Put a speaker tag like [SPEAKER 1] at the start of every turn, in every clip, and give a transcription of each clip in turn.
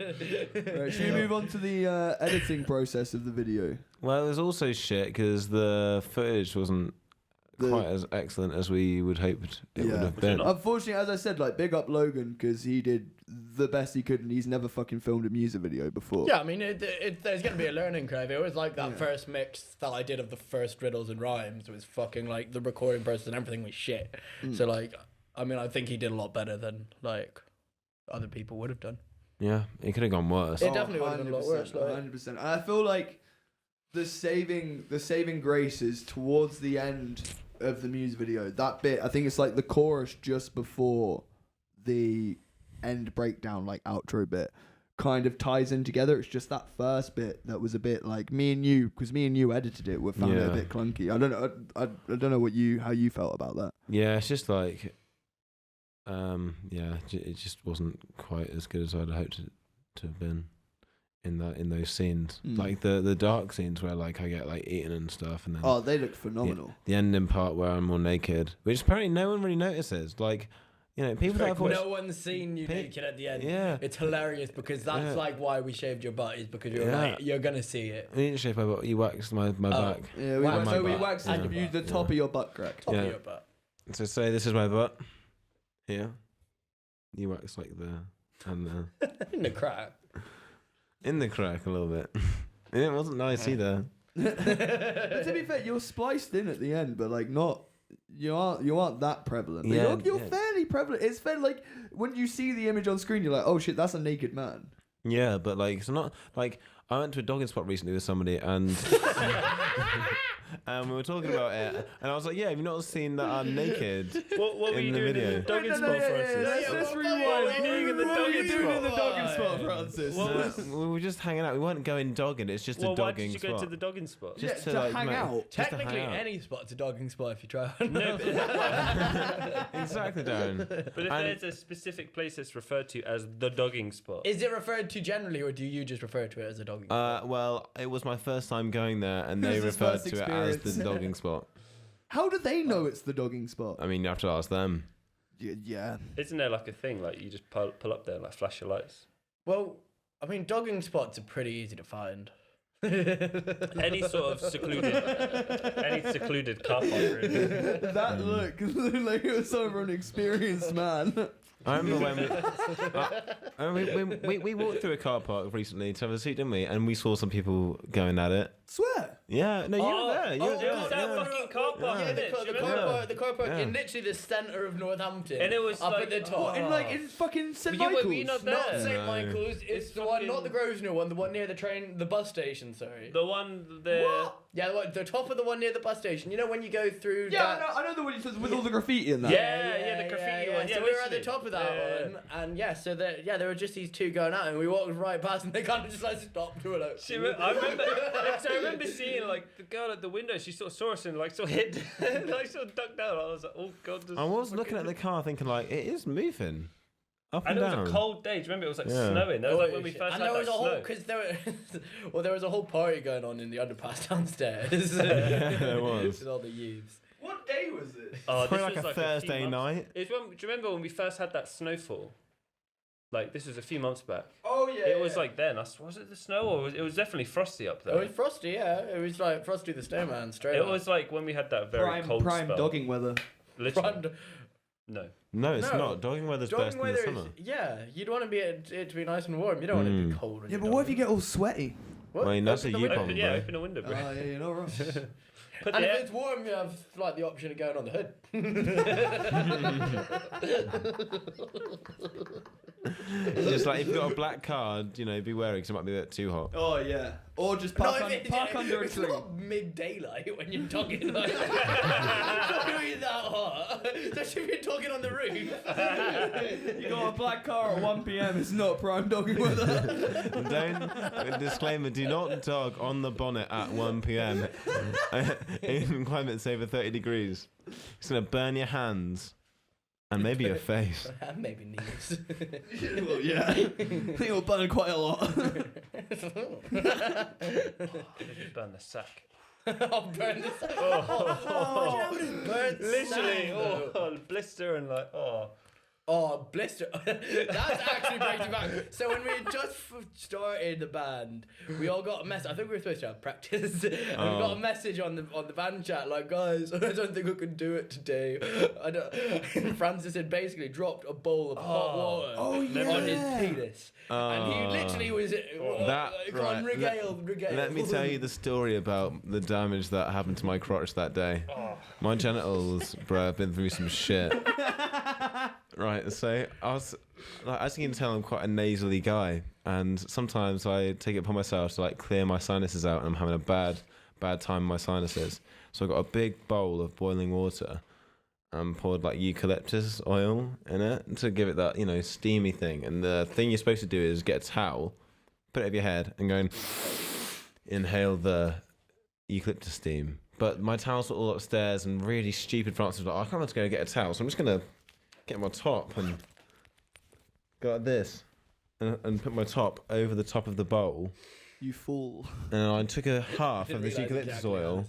[SPEAKER 1] Right, should we move on to the editing process of the video?
[SPEAKER 2] Well, it was also shit because the footage wasn't quite as excellent as we would hoped it would have been.
[SPEAKER 1] Unfortunately, as I said, like, big up Logan because he did the best he could and he's never fucking filmed a music video before.
[SPEAKER 3] Yeah, I mean, there's going to be a learning curve. It was like that first mix that I did of the first riddles and rhymes was fucking, like, the recording process and everything was shit. So, like, I mean, I think he did a lot better than, like, other people would have done.
[SPEAKER 2] Yeah, it could have gone worse.
[SPEAKER 3] It definitely would have been a lot worse. Like.
[SPEAKER 1] 100%. And I feel like the saving grace is towards the end of the music video. That bit, I think it's like the chorus just before the end breakdown, like outro bit, kind of ties in together. It's just that first bit that was a bit like me and you edited it. We found it a bit clunky. I don't know. I don't know how you felt about that.
[SPEAKER 2] Yeah, it's just like, it just wasn't quite as good as I'd hoped it to have been in those scenes. Like the dark scenes where like I get like eaten and stuff, and then
[SPEAKER 1] they look phenomenal.
[SPEAKER 2] The ending part where I'm all naked, which apparently no one really notices. Like, you know, people that have watched,
[SPEAKER 3] no one's seen you naked at the end.
[SPEAKER 2] Yeah,
[SPEAKER 3] it's hilarious because that's like why we shaved your butt is because you're like, you're gonna see it.
[SPEAKER 2] I didn't shave my butt. You waxed my back.
[SPEAKER 1] Yeah, we waxed the top of your butt crack.
[SPEAKER 3] Top of your butt.
[SPEAKER 2] So say this is my butt. Here, you wax like and
[SPEAKER 3] in the crack.
[SPEAKER 2] In the crack a little bit. It wasn't nice either.
[SPEAKER 1] But to be fair, you're spliced in at the end, but like not. You aren't that prevalent. Yeah, you're fairly prevalent. It's fair. Like when you see the image on screen, you're like, oh shit, that's a naked man.
[SPEAKER 2] Yeah, but like it's not like I went to a dogging spot recently with somebody and. And we were talking about it, and I was like, "Yeah, have you not seen that I'm naked?"
[SPEAKER 4] What were you doing in the dogging spot, Francis?
[SPEAKER 1] Let's rewind. What were you doing in the dogging spot, Francis?
[SPEAKER 2] We were just hanging out. We weren't going dogging. It's just a dogging spot.
[SPEAKER 4] Why did you go to the dogging spot?
[SPEAKER 1] Just to like, hang out.
[SPEAKER 3] Technically, any spot's a dogging spot if you try.
[SPEAKER 4] No,
[SPEAKER 2] exactly, Darren.
[SPEAKER 4] But if there's a specific place that's referred to as the dogging spot,
[SPEAKER 3] is it referred to generally, or do you just refer to it as a dogging spot?
[SPEAKER 2] Well, it was my first time going there, and they referred to it as the dogging spot.
[SPEAKER 1] How do they know it's the dogging spot?
[SPEAKER 2] I mean, you have to ask them.
[SPEAKER 1] Yeah.
[SPEAKER 4] Isn't there like a thing like you just pull up there and like flash your lights?
[SPEAKER 3] Well, I mean, dogging spots are pretty easy to find.
[SPEAKER 4] Any sort of secluded car park. Really.
[SPEAKER 1] That look like it was over an experienced man.
[SPEAKER 2] I remember when we walked through a car park recently to have a seat, didn't we? And we saw some people going at it.
[SPEAKER 1] Swear.
[SPEAKER 2] Yeah, no, you were there. You were there.
[SPEAKER 4] That fucking car park.
[SPEAKER 3] Yeah, the car park in literally the centre of Northampton.
[SPEAKER 4] And it was
[SPEAKER 3] up
[SPEAKER 4] like,
[SPEAKER 3] at the top.
[SPEAKER 1] In fucking St. Michael's.
[SPEAKER 4] Were you not there?
[SPEAKER 3] Not St. Michael's. It's the one, not the Grosvenor one, the one near the bus station, sorry.
[SPEAKER 4] The one there.
[SPEAKER 3] What? Yeah, the top of the one near the bus station. You know when you go through.
[SPEAKER 1] Yeah, I know the one you said with all the graffiti in that.
[SPEAKER 4] Yeah, the graffiti one. Yeah,
[SPEAKER 3] so we were at the top of that one, and so there were just these two going out, and we walked right past, and they kind of just like stopped to it. Like,
[SPEAKER 4] I remember seeing like the girl at the window. She sort of saw us and like sort of hit, like sort of ducked down. I was like, oh god.
[SPEAKER 2] I was looking at the car, thinking like it is moving. Up and
[SPEAKER 4] down.
[SPEAKER 2] It
[SPEAKER 4] was a cold day. Do you remember it was like snowing? That was like when we first had that snow.
[SPEAKER 3] Because there was a whole party going on in the underpass downstairs.
[SPEAKER 2] Yeah, there was.
[SPEAKER 3] With all the youths.
[SPEAKER 1] What day was this?
[SPEAKER 2] Oh, this was like a Thursday night.
[SPEAKER 4] Do you remember when we first had that snowfall? Like this was a few months back.
[SPEAKER 1] Oh yeah.
[SPEAKER 4] It was like then. Was it the snow or it was definitely frosty up there?
[SPEAKER 3] It was frosty, yeah. It was like Frosty the Snowman straight.
[SPEAKER 4] It was like when we had that very cold
[SPEAKER 1] prime
[SPEAKER 4] spell.
[SPEAKER 1] dogging weather.
[SPEAKER 4] Literally.
[SPEAKER 2] No, it's not. Dogging weather's best in the summer.
[SPEAKER 3] Yeah, you'd want it to be nice and warm. You don't want it to be cold.
[SPEAKER 1] Yeah, but what if you get all sweaty?
[SPEAKER 2] Well, I mean, that's a you problem,
[SPEAKER 4] Yeah, open a window, bro.
[SPEAKER 1] Oh, yeah, you know, Ross.
[SPEAKER 3] And if it's warm, you have like the option of going on the hood.
[SPEAKER 2] It's just like if you've got a black card, you know, be wary because it might be a bit too hot.
[SPEAKER 1] Oh yeah, or just park under a tree.
[SPEAKER 3] It's not mid-daylight when you're talking like it's not going to be that hot, especially if you're talking on the roof.
[SPEAKER 1] You got a black car at 1 p.m. It's not prime dogging weather.
[SPEAKER 2] Disclaimer: do not dog on the bonnet at 1 p.m. in climates over 30 degrees. It's gonna burn your hands. And maybe your face.
[SPEAKER 3] And maybe knees.
[SPEAKER 1] Well, yeah. I think it'll burn quite a lot.
[SPEAKER 4] Burn the sack.
[SPEAKER 3] I'll burn the sack.
[SPEAKER 4] Literally. Blister and like,
[SPEAKER 3] Oh, blister. That's actually breaking back. So when we had just started the band, we all got a message. I think we were supposed to have practice. And we got a message on the band chat like, guys, I don't think I can do it today. And Francis had basically dropped a bowl of hot water on his penis. And he literally was regaled.
[SPEAKER 2] Let me tell you the story about the damage that happened to my crotch that day. My genitals, bro, have been through some shit. Right, so I was, like, as you can tell, I'm quite a nasally guy, and sometimes I take it upon myself to like clear my sinuses out, and I'm having a bad time with my sinuses. So I got a big bowl of boiling water, and poured like eucalyptus oil in it to give it that, you know, steamy thing. And the thing you're supposed to do is get a towel, put it over your head, and go and inhale the eucalyptus steam. But my towels were all upstairs, and really stupid Francis was like, I can't have to go get a towel, so I'm just gonna get my top and go like this and put my top over the top of the bowl.
[SPEAKER 1] You fool.
[SPEAKER 2] And I took a half of this eucalyptus oil.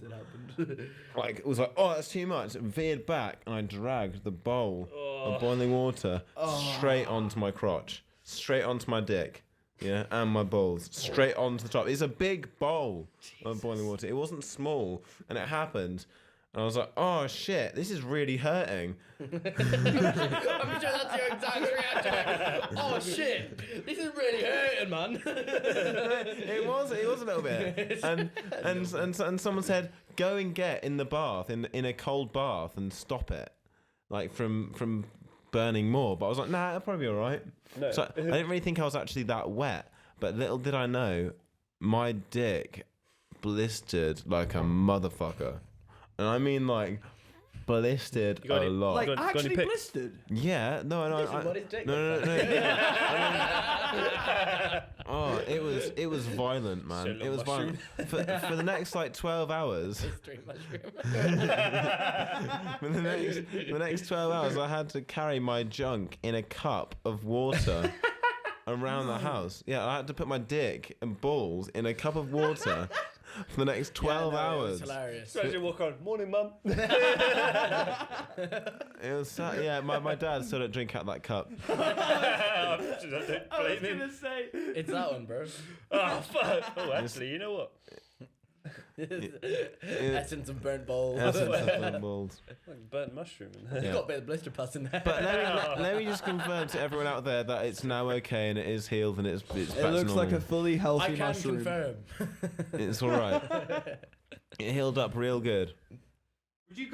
[SPEAKER 2] Like, it was like, oh, that's too much. It veered back, and I dragged the bowl of boiling water straight onto my crotch, straight onto my dick. Yeah, and my balls straight onto the top. It's a big bowl of boiling water. It wasn't small, and it happened. And I was like, oh shit, this is really hurting.
[SPEAKER 3] I'm sure that's your exact reaction. Oh shit, this is really hurting, man.
[SPEAKER 2] It was a little bit. And someone said, go and get in the bath, in a cold bath, and stop it, like from burning more. But I was like, nah, it'll probably be all right.
[SPEAKER 4] No.
[SPEAKER 2] So I didn't really think I was actually that wet. But little did I know, my dick blistered like a motherfucker. And I mean, like, blistered a lot.
[SPEAKER 1] Like,
[SPEAKER 4] got any
[SPEAKER 1] actually
[SPEAKER 4] pics?
[SPEAKER 1] blistered?
[SPEAKER 2] Yeah, no.
[SPEAKER 3] This is what his dick
[SPEAKER 2] No.
[SPEAKER 3] looks like.
[SPEAKER 2] Oh, it was violent, man.
[SPEAKER 4] Solo
[SPEAKER 2] It was violent.
[SPEAKER 4] mushroom.
[SPEAKER 2] For the next like 12 hours.
[SPEAKER 3] Street mushroom.
[SPEAKER 2] For the next 12 hours, I had to carry my junk in a cup of water around the house. Yeah, I had to put my dick and balls in a cup of water for the next 12 hours.
[SPEAKER 3] It was hilarious.
[SPEAKER 4] So as you walk on, morning, mum.
[SPEAKER 2] It was yeah. My dad still don't drink out that cup.
[SPEAKER 1] I was gonna say.
[SPEAKER 3] It's that one, bro.
[SPEAKER 4] Oh fuck! Oh, actually, you know what?
[SPEAKER 3] Essence of burnt balls.
[SPEAKER 2] Essence of burnt balls.
[SPEAKER 4] Like burnt mushroom in there.
[SPEAKER 3] You've got a bit of blister pus in there.
[SPEAKER 2] But let me just confirm to everyone out there that it's now okay and it is healed and it's back
[SPEAKER 1] It
[SPEAKER 2] to
[SPEAKER 1] looks like a
[SPEAKER 2] normal.
[SPEAKER 1] fully healthy
[SPEAKER 3] I can
[SPEAKER 1] mushroom.
[SPEAKER 3] confirm.
[SPEAKER 2] It's all right. It healed up real good.
[SPEAKER 1] Would you